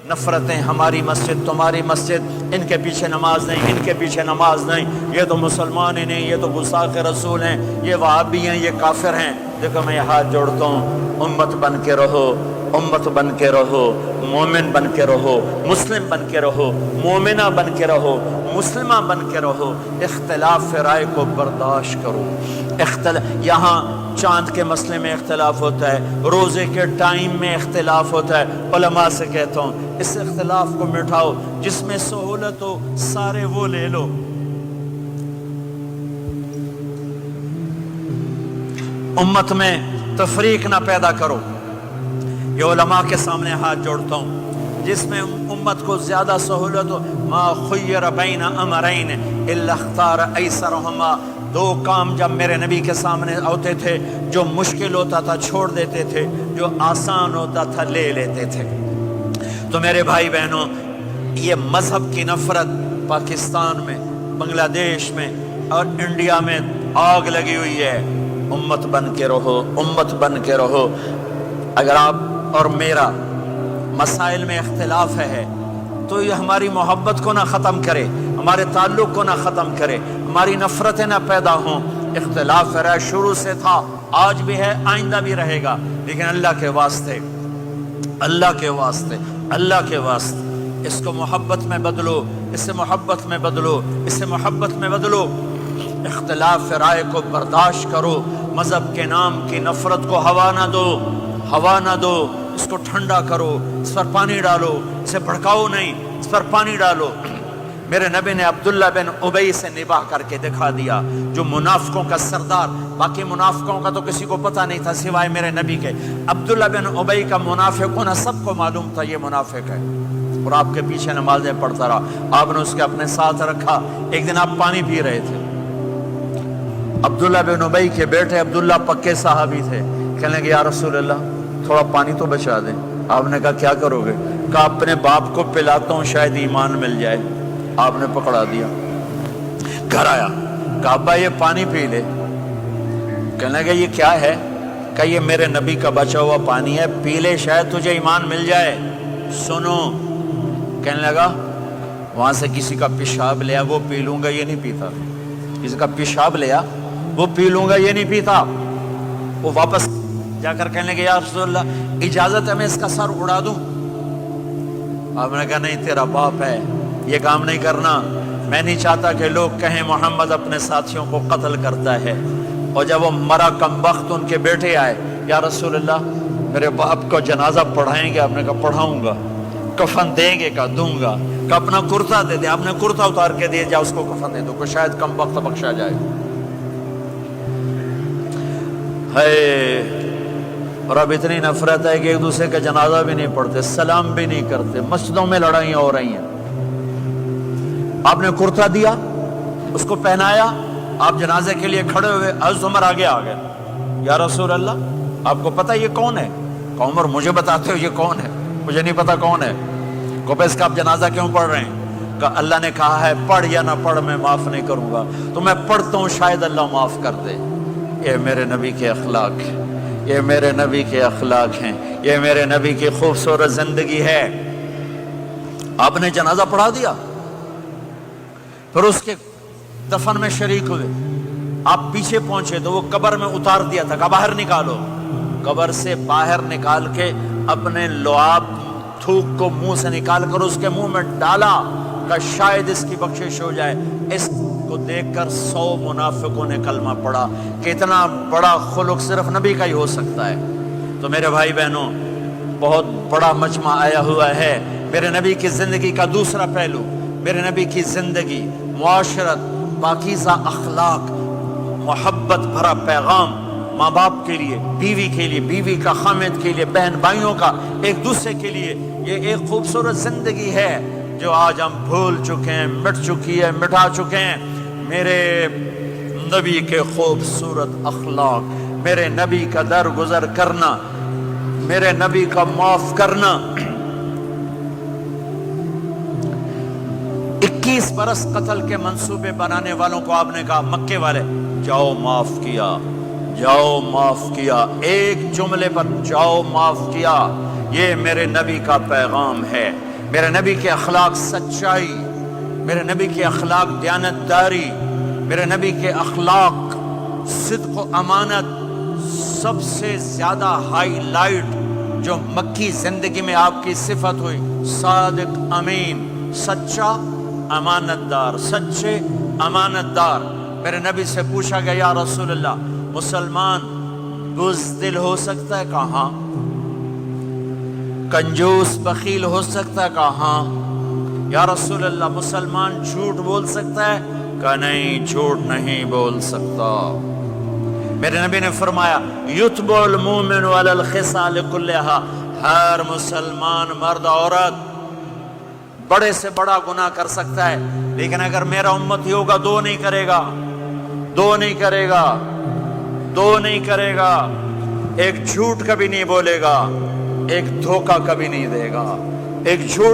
نفرتیں، ہماری مسجد تمہاری مسجد، ان کے پیچھے نماز نہیں، ان کے پیچھے نماز نہیں، یہ تو مسلمان ہی نہیں، یہ تو گستاخ رسول ہیں، یہ وہابی ہیں، یہ کافر ہیں۔ دیکھو میں یہ ہاتھ جوڑتا ہوں، امت بن کے رہو، امت بن کے رہو، مومن بن کے رہو، مسلم بن کے رہو، مومنہ بن کے رہو، مسلمہ بن کے رہو، اختلاف رائے کو برداشت کرو۔ یہاں چاند کے مسئلے میں اختلاف ہوتا ہے، روزے کے ٹائم میں اختلاف ہوتا ہے، علماء سے کہتا ہوں اس اختلاف کو مٹھاؤ، جس میں سہولت ہو سارے وہ لے لو۔ امت میں تفریق نہ پیدا کرو۔ یہ علماء کے سامنے ہاتھ جوڑتا ہوں، جس میں امت کو زیادہ سہولت ہو، ما خیر بین امرین الا اختار ایسرہما، دو کام جب میرے نبی کے سامنے ہوتے تھے، جو مشکل ہوتا تھا چھوڑ دیتے تھے، جو آسان ہوتا تھا لے لیتے تھے۔ تو میرے بھائی بہنوں، یہ مذہب کی نفرت پاکستان میں، بنگلہ دیش میں اور انڈیا میں آگ لگی ہوئی ہے۔ امت بن کے رہو، امت بن کے رہو۔ اگر آپ اور میرا مسائل میں اختلاف ہے تو یہ ہماری محبت کو نہ ختم کرے، ہمارے تعلق کو نہ ختم کرے، ہماری نفرتیں نہ پیدا ہوں۔ اختلاف رائے شروع سے تھا، آج بھی ہے، آئندہ بھی رہے گا، لیکن اللہ کے واسطے، اللہ کے واسطے، اللہ کے واسطے اس کو محبت میں بدلو، اس سے محبت میں بدلو، اس سے محبت میں بدلو۔ اختلاف رائے کو برداشت کرو، مذہب کے نام کی نفرت کو ہوا نہ دو، ہوا نہ دو، اس کو ٹھنڈا کرو، اس پر پانی ڈالو، اسے بھڑکاؤ نہیں، اس پر پانی ڈالو۔ میرے نبی نے عبداللہ بن ابی سے نباہ کر کے دکھا دیا، جو منافقوں کا سردار، باقی منافقوں کا تو کسی کو پتہ نہیں تھا سوائے میرے نبی کے، عبداللہ بن ابی کا منافق ہونا سب کو معلوم تھا، یہ منافق ہے، اور آپ کے پیچھے نمازیں پڑھتا رہا، آپ نے اس کے اپنے ساتھ رکھا۔ ایک دن آپ پانی پی رہے تھے، عبداللہ بن ابی کے بیٹے عبداللہ پکے صحابی تھے، کہنے لگے یا رسول اللہ تھوڑا پانی تو بچا دیں۔ آپ نے کہا کیا کرو گے؟ کہا اپنے باپ کو پلاتا ہوں، شاید ایمان مل جائے۔ آپ نے پکڑا دیا، گھر آیا، کہا ابا یہ پانی پی لے۔ کہنے لگے یہ کیا ہے؟ کہا یہ میرے نبی کا بچا ہوا پانی ہے، پی لے شاید تجھے ایمان مل جائے۔ سنو، کہنے لگا وہاں سے کسی کا پیشاب لیا وہ پی لوں گا، یہ نہیں پیتا۔ کسی کا پیشاب لیا وہ پی لوں گا، یہ نہیں پیتا۔ وہ واپس جا کر کہنے لگے یا رسول اللہ اجازت ہے میں اس کا سر اڑا دوں؟ آپ نے کہا نہیں، تیرا باپ ہے، یہ کام نہیں کرنا۔ میں نہیں چاہتا کہ لوگ کہیں محمد اپنے ساتھیوں کو قتل کرتا ہے۔ اور جب وہ مرا کم بخت، ان کے بیٹے آئے، یا رسول اللہ میرے باپ کو جنازہ پڑھائیں گے؟ آپ نے کہا پڑھاؤں گا۔ کفن دیں گے؟ کہا دوں گا۔ کہ اپنا کرتا دے دے۔ آپ نے کرتا اتار کے دے، جا اس کو کفن دے دو، کہ شاید کم بخت بخشا جائے۔ اور اب اتنی نفرت ہے کہ ایک دوسرے کا جنازہ بھی نہیں پڑھتے، سلام بھی نہیں کرتے، مسجدوں میں لڑائیاں ہو رہی ہیں۔ آپ نے کرتا دیا، اس کو پہنایا، آپ جنازے کے لیے کھڑے ہوئے، حضرت عمر آگے آ گئے، یا رسول اللہ آپ کو پتہ یہ کون ہے؟ کہ عمر مجھے بتاتے ہو یہ کون ہے؟ مجھے نہیں پتا کون ہے۔ کہ اس کا آپ جنازہ کیوں پڑھ رہے ہیں؟ کہ اللہ نے کہا ہے پڑھ یا نہ پڑھ میں معاف نہیں کروں گا، تو میں پڑھتا ہوں شاید اللہ معاف کر دے۔ یہ میرے نبی کے اخلاق ہیں، یہ میرے نبی کے اخلاق ہیں، یہ میرے نبی کی خوبصورت زندگی ہے۔ آپ نے جنازہ پڑھا دیا، پھر اس کے دفن میں شریک ہوئے، آپ پیچھے پہنچے تو وہ قبر میں اتار دیا تھا، کہا باہر نکالو۔ قبر سے باہر نکال کے اپنے لعاب تھوک کو منہ سے نکال کر اس کے منہ میں ڈالا، کہ شاید اس کی بخشش ہو جائے۔ اس کو دیکھ کر 100 منافقوں نے کلمہ پڑھا کہ اتنا بڑا خلق صرف نبی کا ہی ہو سکتا ہے۔ تو میرے بھائی بہنوں، بہت بڑا مجمع آیا ہوا ہے۔ میرے نبی کی زندگی کا دوسرا پہلو، میرے نبی کی زندگی، معاشرت، پاکیزہ اخلاق، محبت بھرا پیغام، ماں باپ کے لیے، بیوی کے لیے، بیوی کا خامد کے لیے، بہن بھائیوں کا ایک دوسرے کے لیے، یہ ایک خوبصورت زندگی ہے جو آج ہم بھول چکے ہیں، مٹ چکی ہے، مٹا چکے ہیں۔ میرے نبی کے خوبصورت اخلاق، میرے نبی کا درگزر کرنا، میرے نبی کا معاف کرنا۔ 21 برس قتل کے منصوبے بنانے والوں کو آپ نے کہا، مکے والے جاؤ معاف کیا، جاؤ معاف کیا، ایک جملے پر جاؤ معاف کیا۔ یہ میرے نبی کا پیغام ہے۔ میرے نبی کے اخلاق سچائی، میرے نبی کے اخلاق دیانتداری، میرے نبی کے اخلاق صدق و امانت، سب سے زیادہ ہائی لائٹ جو مکی زندگی میں آپ کی صفت ہوئی، صادق امین، سچا امانت دار، سچے امانت دار۔ میرے نبی سے پوچھا گیا یا رسول اللہ مسلمان بزدل ہو سکتا ہے؟ کہا ہاں۔ کنجوس بخیل ہو سکتا ہے؟ کہا ہاں۔ یا رسول اللہ مسلمان جھوٹ بول سکتا ہے؟ کہا نہیں، جھوٹ نہیں بول سکتا۔ میرے نبی نے فرمایا یتبع المومن علی الخصال کلھا، ہر مسلمان مرد عورت بڑے سے بڑا گناہ کر سکتا ہے، لیکن اگر میرا امتی ہوگا دو نہیں کرے گا، دو نہیں کرے گا، دو نہیں کرے گا۔ ایک جھوٹ کبھی نہیں بولے گا، ایک دھوکہ کبھی نہیں دے گا۔ ایک جھوٹ